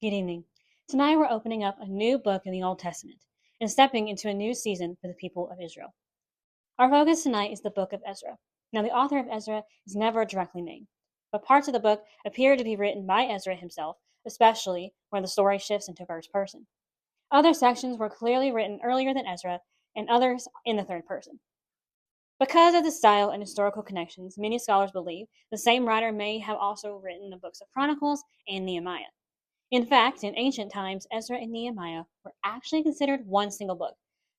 Good evening. Tonight we're opening up a new book in the Old Testament and stepping into a new season for the people of Israel. Our focus tonight is the book of Ezra. Now, the author of Ezra is never directly named, but parts of the book appear to be written by Ezra himself, especially where the story shifts into first person. Other sections were clearly written earlier than Ezra, and others in the third person. Because of the style and historical connections, many scholars believe the same writer may have also written the books of Chronicles and Nehemiah. In fact, in ancient times, Ezra and Nehemiah were actually considered one single book,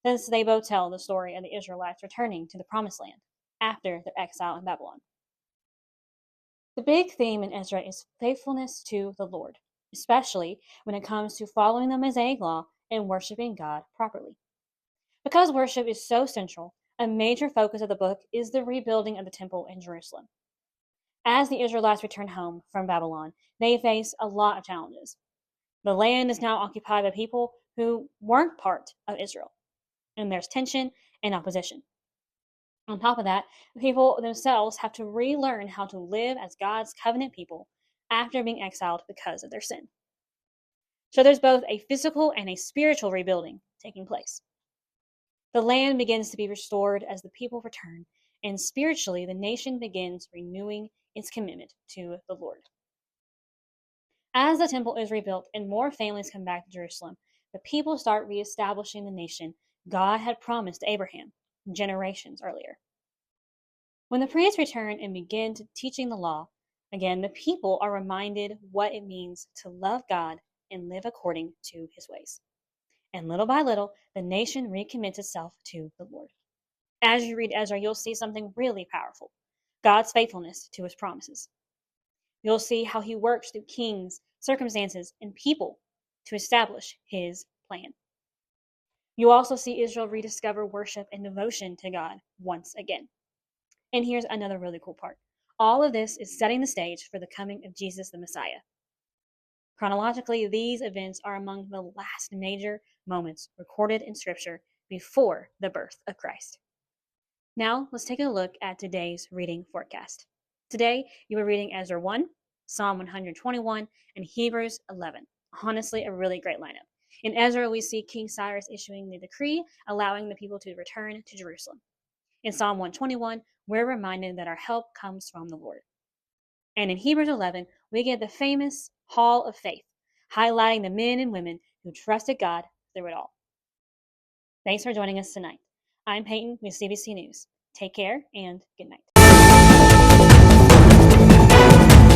since they both tell the story of the Israelites returning to the Promised Land after their exile in Babylon. The big theme in Ezra is faithfulness to the Lord, especially when it comes to following the Mosaic law and worshiping God properly. Because worship is so central, a major focus of the book is the rebuilding of the temple in Jerusalem. As the Israelites return home from Babylon, they face a lot of challenges. The land is now occupied by people who weren't part of Israel, and there's tension and opposition. On top of that, the people themselves have to relearn how to live as God's covenant people after being exiled because of their sin. So there's both a physical and a spiritual rebuilding taking place. The land begins to be restored as the people return, and spiritually the nation begins renewing its commitment to the Lord. As the temple is rebuilt and more families come back to Jerusalem, the people start reestablishing the nation God had promised to Abraham generations earlier. When the priests return and begin teaching the law, again, the people are reminded what it means to love God and live according to his ways. And little by little, the nation recommits itself to the Lord. As you read Ezra, you'll see something really powerful: God's faithfulness to his promises. You'll see how he works through kings, circumstances, and people to establish his plan. You also see Israel rediscover worship and devotion to God once again. And here's another really cool part. All of this is setting the stage for the coming of Jesus the Messiah. Chronologically, these events are among the last major moments recorded in Scripture before the birth of Christ. Now, let's take a look at today's reading forecast. Today, you are reading Ezra 1, Psalm 121, and Hebrews 11. Honestly, a really great lineup. In Ezra, we see King Cyrus issuing the decree allowing the people to return to Jerusalem. In Psalm 121, we're reminded that our help comes from the Lord. And in Hebrews 11, we get the famous Hall of Faith, highlighting the men and women who trusted God through it all. Thanks for joining us tonight. I'm Peyton with CBC News. Take care and good night.